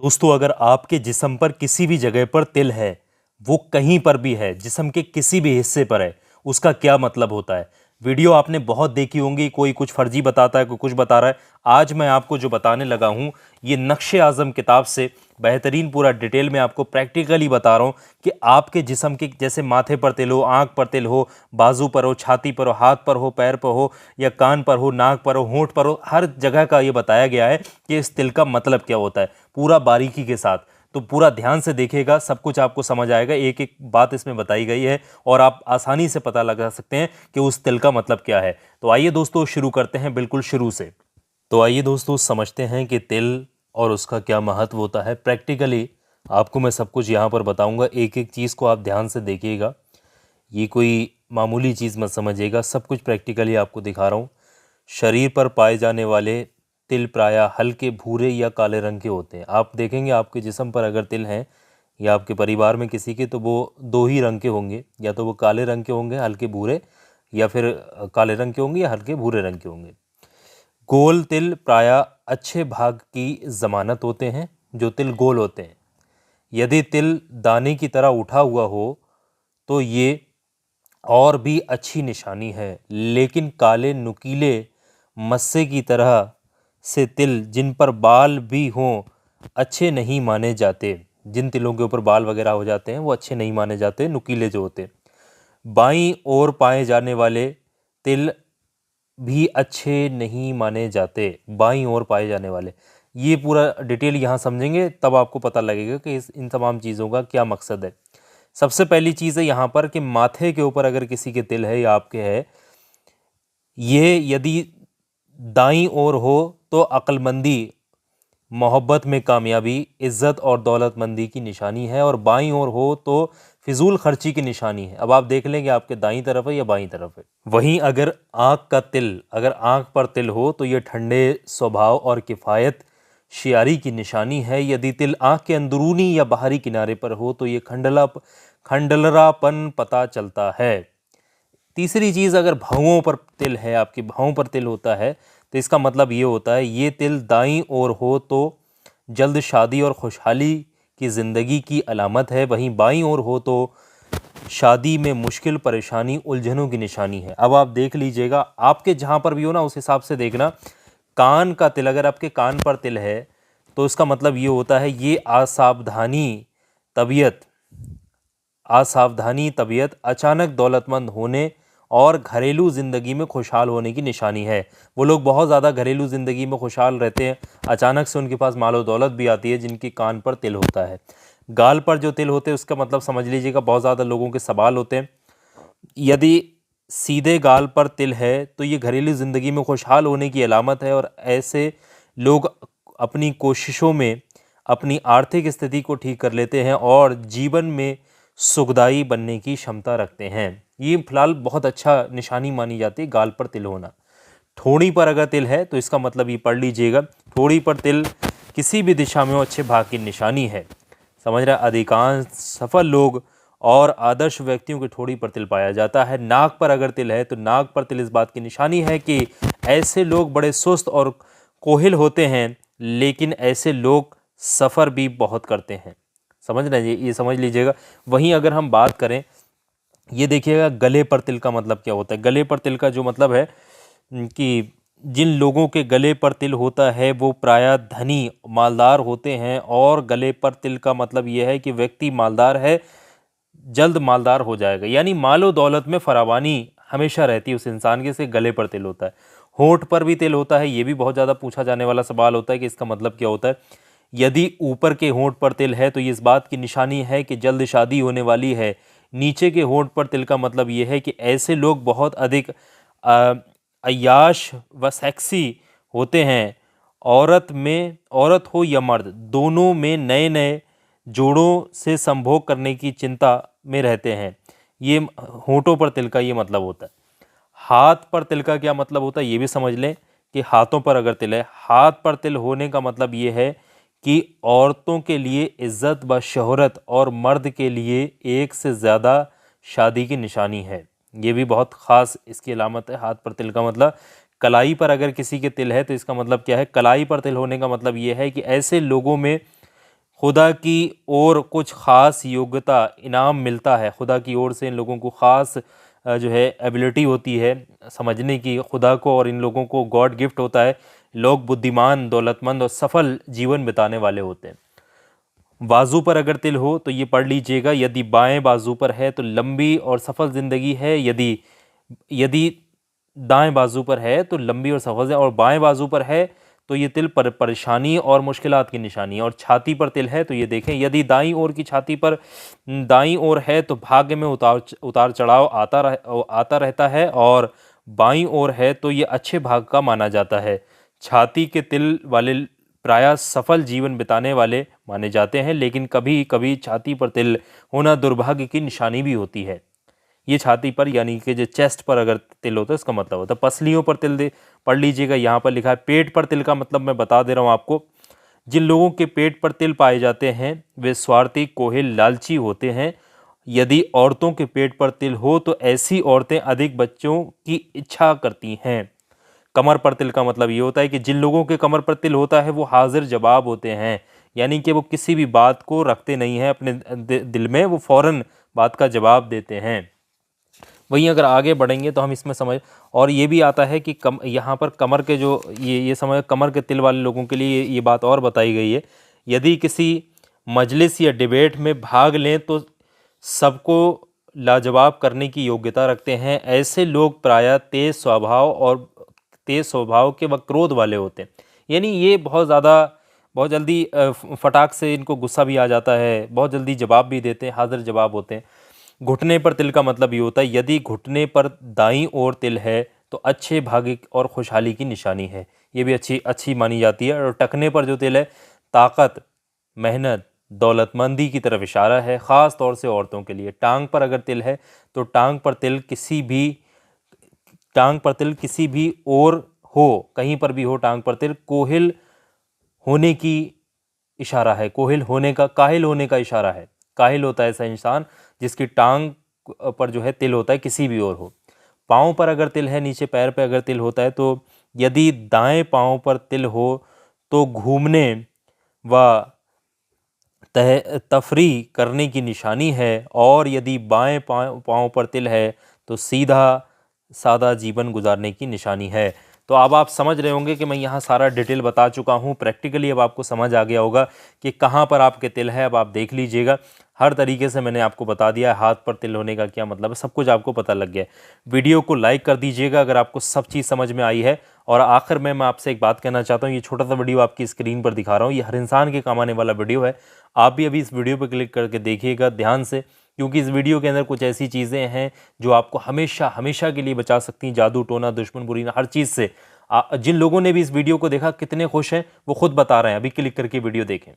दोस्तों, अगर आपके जिस्म पर किसी भी जगह पर तिल है, वो कहीं पर भी है, जिस्म के किसी भी हिस्से पर है, उसका क्या मतलब होता है? वीडियो आपने बहुत देखी होंगी, कोई कुछ फर्जी बताता है, कोई कुछ बता रहा है। आज मैं आपको जो बताने लगा हूं, ये नक्शे आज़म किताब से बेहतरीन पूरा डिटेल में आपको प्रैक्टिकली बता रहा हूं कि आपके जिस्म के जैसे माथे पर तिल हो, आंख पर तिल हो, बाजू पर हो, छाती पर हो, हाथ पर हो, पैर पर हो, या कान पर हो, नाक पर हो, होंठ पर हो, हर जगह का ये बताया गया है कि इस तिल का मतलब क्या होता है, पूरा बारीकी के साथ। तो पूरा ध्यान से देखिएगा, सब कुछ आपको समझ आएगा, एक एक बात इसमें बताई गई है और आप आसानी से पता लगा सकते हैं कि उस तिल का मतलब क्या है। तो आइए दोस्तों, शुरू करते हैं बिल्कुल शुरू से। तो आइए दोस्तों, समझते हैं कि तिल और उसका क्या महत्व होता है। प्रैक्टिकली आपको मैं सब कुछ यहाँ पर बताऊंगा, एक एक चीज़ को आप ध्यान से देखिएगा। ये कोई मामूली चीज़ मत समझिएगा, सब कुछ प्रैक्टिकली आपको दिखा रहा हूँ। शरीर पर पाए जाने वाले तिल प्रायः हल्के भूरे या काले रंग के होते हैं। आप देखेंगे आपके जिस्म पर अगर तिल हैं या आपके परिवार में किसी के, तो वो दो ही रंग के होंगे, या तो वो काले रंग के होंगे हल्के भूरे, या फिर काले रंग के होंगे या हल्के भूरे रंग के होंगे। गोल तिल प्रायः अच्छे भाग की जमानत होते हैं, जो तिल गोल होते हैं। यदि तिल दाने की तरह उठा हुआ हो तो ये और भी अच्छी निशानी है, लेकिन काले नुकीले मस्से की तरह से तिल जिन पर बाल भी हों अच्छे नहीं माने जाते। जिन तिलों के ऊपर बाल वगैरह हो जाते हैं वो अच्छे नहीं माने जाते, नुकीले जो होते। बाईं ओर पाए जाने वाले तिल भी अच्छे नहीं माने जाते। बाईं ओर पाए जाने वाले, ये पूरा डिटेल यहाँ समझेंगे तब आपको पता लगेगा कि इन तमाम चीज़ों का क्या मकसद है। सबसे पहली चीज़ है यहाँ पर कि माथे के ऊपर अगर किसी के तिल है या आपके है, ये यदि दाईं ओर हो तो अक्लमंदी, मोहब्बत में कामयाबी, इज्जत और दौलतमंदी की निशानी है, और बाईं ओर हो तो फिजूल खर्ची की निशानी है। अब आप देख लें कि आपके दाईं तरफ है या बाईं तरफ है। वहीं अगर आँख का तिल, अगर आँख पर तिल हो तो ये ठंडे स्वभाव और किफ़ायत शियारी की निशानी है। यदि तिल आँख के अंदरूनी या बाहरी किनारे पर हो तो ये खंडलरापन पता चलता है। तीसरी चीज़, अगर भौंहों पर तिल है, आपके भौं पर तिल होता है, तो इसका मतलब ये होता है ये तिल दाईं ओर हो तो जल्द शादी और खुशहाली की ज़िंदगी की अलामत है। वहीं बाईं ओर हो तो शादी में मुश्किल, परेशानी, उलझनों की निशानी है। अब आप देख लीजिएगा, आपके जहाँ पर भी हो ना उस हिसाब से देखना। कान का तिल, अगर आपके कान पर तिल है तो इसका मतलब ये होता है ये असावधानी तबीयत अचानक दौलतमंद होने और घरेलू ज़िंदगी में खुशहाल होने की निशानी है। वो लोग बहुत ज़्यादा घरेलू ज़िंदगी में खुशहाल रहते हैं, अचानक से उनके पास मालो दौलत भी आती है, जिनकी कान पर तिल होता है। गाल पर जो तिल होते हैं उसका मतलब समझ लीजिएगा, बहुत ज़्यादा लोगों के सवाल होते हैं। यदि सीधे गाल पर तिल है तो ये घरेलू ज़िंदगी में खुशहाल होने की अलामत है, और ऐसे लोग अपनी कोशिशों में अपनी आर्थिक स्थिति को ठीक कर लेते हैं और जीवन में सुखदाई बनने की क्षमता रखते हैं। ये फिलहाल बहुत अच्छा निशानी मानी जाती है गाल पर तिल होना। ठोड़ी पर अगर तिल है तो इसका मतलब ये पढ़ लीजिएगा, ठोड़ी पर तिल किसी भी दिशा में वो अच्छे भाग की निशानी है। समझ रहे, अधिकांश सफल लोग और आदर्श व्यक्तियों की ठोड़ी पर तिल पाया जाता है। नाक पर अगर तिल है तो नाक पर तिल इस बात की निशानी है कि ऐसे लोग बड़े सुस्त और कोहिल होते हैं, लेकिन ऐसे लोग सफ़र भी बहुत करते हैं। समझ रहे हैं, ये समझ लीजिएगा। वहीं अगर हम बात करें, ये देखिएगा गले पर तिल का मतलब क्या होता है। गले पर तिल का जो मतलब है कि जिन लोगों के गले पर तिल होता है वो प्रायः धनी, मालदार होते हैं, और गले पर तिल का मतलब यह है कि व्यक्ति मालदार है, जल्द मालदार हो जाएगा, यानी मालो दौलत में फरावानी हमेशा रहती है उस इंसान के, से गले पर तिल होता है। होंठ पर भी तिल होता है, ये भी बहुत ज़्यादा पूछा जाने वाला सवाल होता है कि इसका मतलब क्या होता है। यदि ऊपर के होंठ पर तिल है तो ये इस बात की निशानी है कि जल्द शादी होने वाली है। नीचे के होंठ पर तिल का मतलब ये है कि ऐसे लोग बहुत अधिक अय्याश व सेक्सी होते हैं। औरत हो या मर्द, दोनों में नए नए जोड़ों से संभोग करने की चिंता में रहते हैं। ये होंठों पर तिल का ये मतलब होता है। हाथ पर तिल का क्या मतलब होता है ये भी समझ लें कि हाथों पर अगर तिल है, हाथ पर तिल होने का मतलब ये है कि औरतों के लिए इज्जत व शोहरत और मर्द के लिए एक से ज़्यादा शादी की निशानी है। ये भी बहुत ख़ास इसकी अलामत है हाथ पर तिल का मतलब। कलाई पर अगर किसी के तिल है तो इसका मतलब क्या है, कलाई पर तिल होने का मतलब ये है कि ऐसे लोगों में खुदा की ओर कुछ ख़ास योग्यता इनाम मिलता है, खुदा की ओर से इन लोगों को ख़ास जो है एबिलिटी होती है समझने की खुदा को, और इन लोगों को गॉड गिफ्ट होता है। लोग बुद्धिमान, दौलतमंद और सफल जीवन बिताने वाले होते हैं। बाजू पर अगर तिल हो तो ये पढ़ लीजिएगा, यदि बाएं बाजू पर है तो लंबी और सफल ज़िंदगी है, यदि यदि दाएं बाजू पर है तो लंबी और सफल है, और बाएं बाजू पर है तो ये तिल पर परेशानी और मुश्किलात की निशानी है। और छाती पर तिल है तो ये देखें, यदि दाईं ओर की छाती पर दाईं ओर है तो भाग्य में उतार चढ़ाव आता रहता है, और बाईं ओर है तो ये अच्छे भाग का माना जाता है। छाती के तिल वाले प्रायः सफल जीवन बिताने वाले माने जाते हैं, लेकिन कभी कभी छाती पर तिल होना दुर्भाग्य की निशानी भी होती है। ये छाती पर यानी कि जो चेस्ट पर अगर तिल होता है इसका मतलब होता है। पसलियों पर तिल पढ़ लीजिएगा, यहाँ पर लिखा है। पेट पर तिल का मतलब मैं बता दे रहा हूँ आपको। जिन लोगों के पेट पर तिल पाए जाते हैं वे स्वार्थी, कोहिल, लालची होते हैं। यदि औरतों के पेट पर तिल हो तो ऐसी औरतें अधिक बच्चों की इच्छा करती हैं। कमर पर तिल का मतलब ये होता है कि जिन लोगों के कमर पर तिल होता है वो हाजिर जवाब होते हैं, यानी कि वो किसी भी बात को रखते नहीं हैं अपने दिल में, वो फौरन बात का जवाब देते हैं। वहीं अगर आगे बढ़ेंगे तो हम इसमें समझ, और ये भी आता है कि यहाँ पर कमर के जो ये समझ, कमर के तिल वाले लोगों के लिए ये बात और बताई गई है, यदि किसी मजलिस या डिबेट में भाग लें तो सबको लाजवाब करने की योग्यता रखते हैं। ऐसे लोग प्रायः तेज स्वभाव के व क्रोध वाले होते हैं, यानी ये बहुत जल्दी फटाक से इनको गुस्सा भी आ जाता है, बहुत जल्दी जवाब भी देते हैं, हाजिर जवाब होते हैं। घुटने पर तिल का मतलब ये होता है, यदि घुटने पर दाईं ओर तिल है तो अच्छे भाग्य और खुशहाली की निशानी है, ये भी अच्छी मानी जाती है। और टखने पर जो तिल है ताकत, मेहनत, दौलतमंदी की तरफ इशारा है, ख़ास तौर से औरतों के लिए। टांग पर अगर तिल है तो टांग पर तिल किसी भी ओर हो, कहीं पर भी हो टांग पर तिल, कोहिल होने की इशारा है, काहिल होने का इशारा है। काहिल होता है ऐसा इंसान जिसकी टांग पर जो है तिल होता है किसी भी ओर हो। पाँव पर अगर तिल है, नीचे पैर पर अगर तिल होता है तो यदि दाएं पाँव पर तिल हो तो घूमने व तफरी करने की निशानी है, और यदि बाएं पाँव पर तिल है तो सीधा सादा जीवन गुजारने की निशानी है। तो अब आप समझ रहे होंगे कि मैं यहाँ सारा डिटेल बता चुका हूँ। प्रैक्टिकली अब आपको समझ आ गया होगा कि कहाँ पर आपके तिल है। अब आप देख लीजिएगा, हर तरीके से मैंने आपको बता दिया है, हाथ पर तिल होने का क्या मतलब है, सब कुछ आपको पता लग गया है। वीडियो को लाइक कर दीजिएगा अगर आपको सब चीज़ समझ में आई है। और आखिर में मैं आपसे एक बात कहना चाहता हूँ, ये छोटा सा वीडियो आपकी स्क्रीन पर दिखा रहा हूँ, ये हर इंसान के काम आने वाला वीडियो है। आप भी अभी इस वीडियो पर क्लिक करके देखिएगा ध्यान से, क्योंकि इस वीडियो के अंदर कुछ ऐसी चीज़ें हैं जो आपको हमेशा हमेशा के लिए बचा सकती हैं, जादू टोना, दुश्मन बुरी ना, हर चीज़ से। जिन लोगों ने भी इस वीडियो को देखा कितने खुश हैं वो खुद बता रहे हैं, अभी क्लिक करके वीडियो देखें।